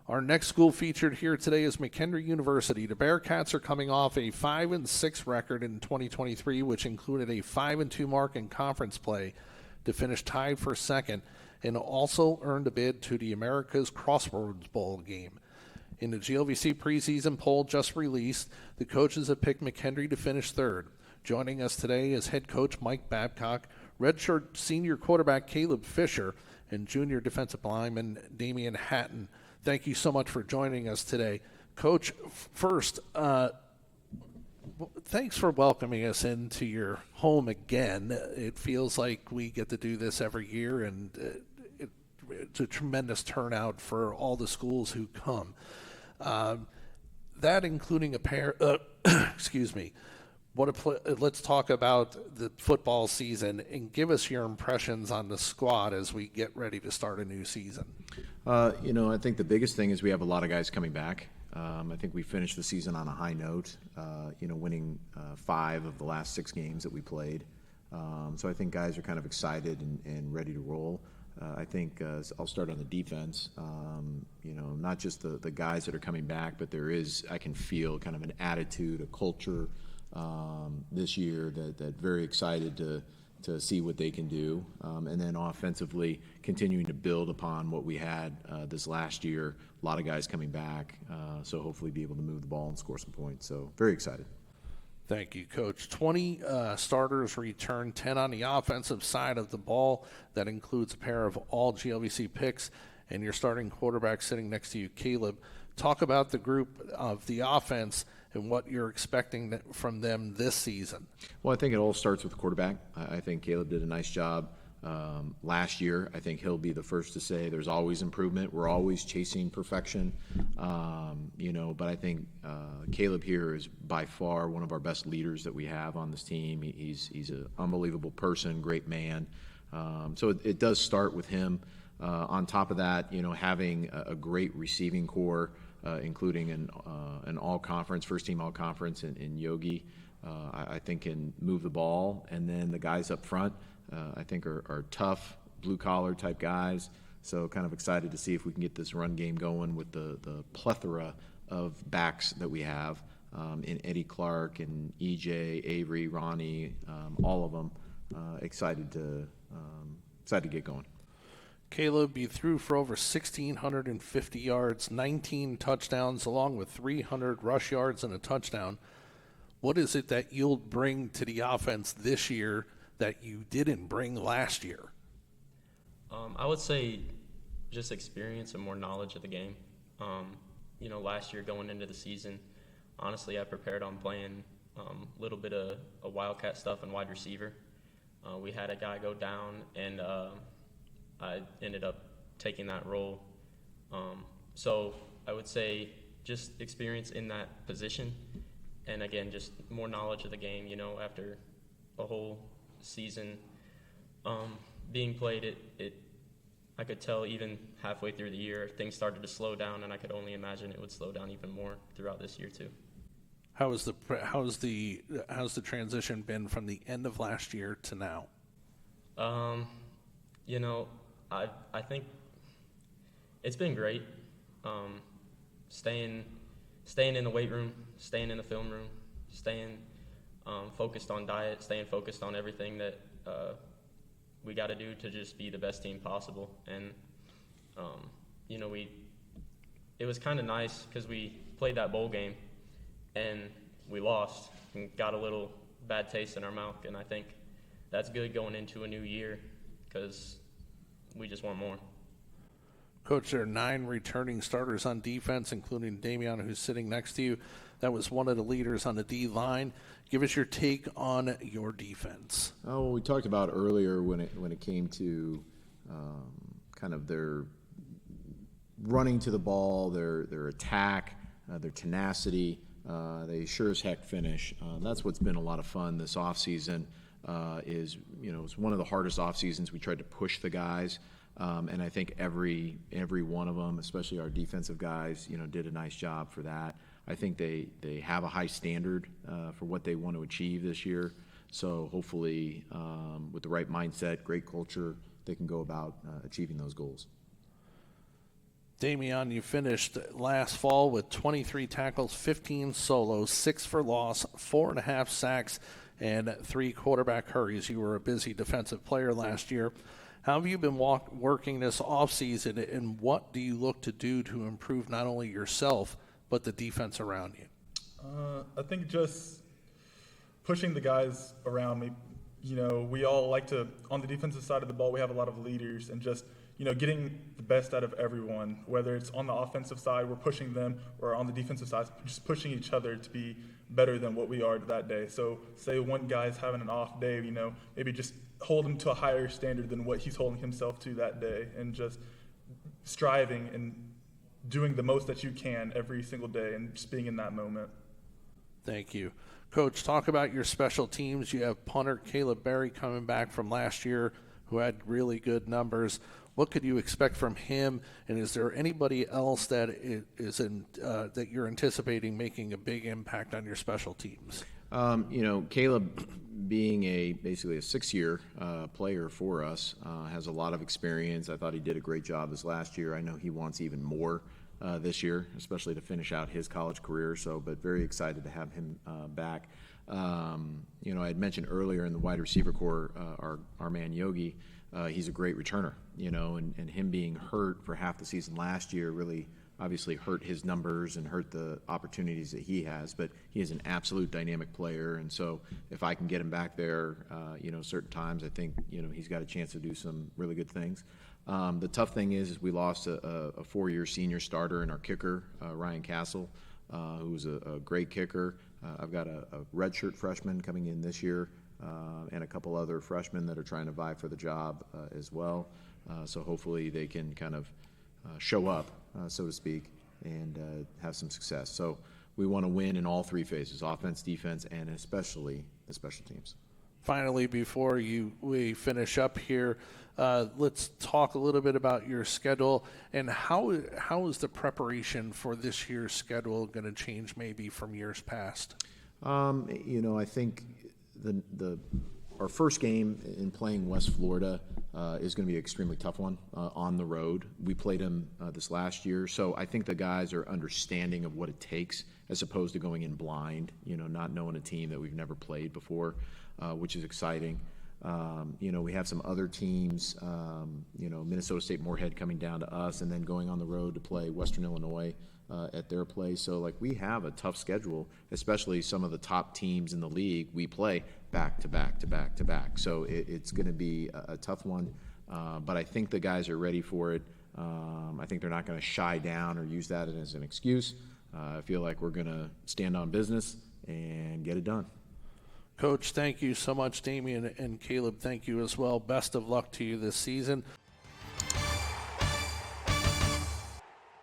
Our next school featured here today is McKendree University. The Bearcats are coming off a 5-6 record in 2023, which included a 5-2 mark in conference play to finish tied for second, and also earned a bid to the America's Crossroads Bowl game. In the GLVC preseason poll just released, the coaches have picked McKendree to finish third. Joining us today is head coach Mike Babcock, redshirt senior quarterback Caleb Fisher, and junior defensive lineman Dameion Hatten. Thank you so much for joining us today. Coach, first, thanks for welcoming us into your home again. It feels like we get to do this every year, and it's a tremendous turnout for all the schools who come. That including a pair, excuse me. Let's talk about the football season and give us your impressions on the squad as we get ready to start a new season. I think the biggest thing is we have a lot of guys coming back. I think we finished the season on a high note, winning 5 of the last 6 games that we played. So I think guys are kind of excited and ready to roll. I think I'll start on the defense. Not just the guys that are coming back, but I can feel kind of an attitude, a culture this year that very excited to see what they can do. And then offensively, continuing to build upon what we had this last year. A lot of guys coming back, so hopefully be able to move the ball and score some points. So very excited. Thank you, Coach. 20 starters return, 10 on the offensive side of the ball. That includes a pair of all GLVC picks, and your starting quarterback sitting next to you, Caleb. Talk about the group of the offense and what you're expecting from them this season. Well, I think it all starts with the quarterback. I think Caleb did a nice job last year. I think he'll be the first to say there's always improvement. We're always chasing perfection, but I think Caleb here is by far one of our best leaders that we have on this team. He's an unbelievable person, great man. So it does start with him. On top of that, having a great receiving core, including an all-conference, first-team all-conference in Yogi, I think can move the ball. And then the guys up front, I think are tough, blue-collar type guys. So kind of excited to see if we can get this run game going with the plethora of backs that we have in Eddie Clark and EJ, Avery, Ronnie, all of them. Excited to get going. Caleb, you threw for over 1,650 yards, 19 touchdowns, along with 300 rush yards and a touchdown. What is it that you'll bring to the offense this year that you didn't bring last year? I would say just experience and more knowledge of the game. Last year going into the season, honestly, I prepared on playing a little bit of wildcat stuff and wide receiver. We had a guy go down, and I ended up taking that role. So I would say just experience in that position, and again, just more knowledge of the game. After a whole season being played, I could tell even halfway through the year things started to slow down, and I could only imagine it would slow down even more throughout this year too. How's the transition been from the end of last year to now? I think it's been great. Staying in the weight room, staying in the film room, staying focused on diet, staying focused on everything that we got to do to just be the best team possible. And it was kind of nice because we played that bowl game and we lost and got a little bad taste in our mouth. And I think that's good going into a new year because we just want more. Coach, there are 9 returning starters on defense, including Dameion, who's sitting next to you. That was one of the leaders on the D-line. Give us your take on your defense. Oh, well, we talked about earlier when it came to kind of their running to the ball, their attack, their tenacity. They sure as heck finish. That's what's been a lot of fun this offseason. It's one of the hardest off seasons. We tried to push the guys, and I think every one of them, especially our defensive guys, did a nice job for that. I think they have a high standard for what they want to achieve this year. So hopefully, with the right mindset, great culture, they can go about achieving those goals. Dameion, you finished last fall with 23 tackles, 15 solos, 6 for loss, 4.5 sacks, and 3 quarterback hurries. You were a busy defensive player last year. How have you been working this offseason, and what do you look to do to improve not only yourself, but the defense around you? I think just pushing the guys around me. You know, we all like to, on the defensive side of the ball, we have a lot of leaders, and just, you know, getting the best out of everyone, whether it's on the offensive side, we're pushing them, or on the defensive side, just pushing each other to be better than what we are that day. So say one guy's having an off day, you know, maybe just hold him to a higher standard than what he's holding himself to that day, and just striving and doing the most that you can every single day and just being in that moment. Thank you. Coach, talk about your special teams. You have punter Caleb Berry coming back from last year who had really good numbers. What could you expect from him, and is there anybody else that that you're anticipating making a big impact on your special teams? You know, Caleb, being basically a 6-year player for us, has a lot of experience. I thought he did a great job this last year. I know he wants even more this year, especially to finish out his college career. But very excited to have him back. You know, I had mentioned earlier in the wide receiver core, our man Yogi. He's a great returner, you know, and him being hurt for half the season last year really obviously hurt his numbers and hurt the opportunities that he has, but he is an absolute dynamic player. And so if I can get him back there, you know, certain times, I think, you know, he's got a chance to do some really good things. The tough thing is we lost a 4-year senior starter in our kicker, Ryan Castle, who's a great kicker. I've got a redshirt freshman coming in this year, and a couple other freshmen that are trying to vie for the job as well. So hopefully they can kind of show up, so to speak, and have some success. So we want to win in all 3 phases, offense, defense, and especially the special teams. Finally, before we finish up here, let's talk a little bit about your schedule and how is the preparation for this year's schedule going to change maybe from years past? You know, I think our first game in playing West Florida is going to be an extremely tough one on the road. We played them this last year, so I think the guys are understanding of what it takes as opposed to going in blind, you know, not knowing a team that we've never played before, which is exciting. You know, we have some other teams, you know, Minnesota State Moorhead coming down to us and then going on the road to play Western Illinois at their place. So, like, we have a tough schedule, especially some of the top teams in the league we play back to back to back to back. So it's going to be a tough one, but I think the guys are ready for it. I think they're not going to shy down or use that as an excuse. I feel like we're going to stand on business and get it done. Coach, thank you so much. Dameion and Caleb, thank you as well. Best of luck to you this season.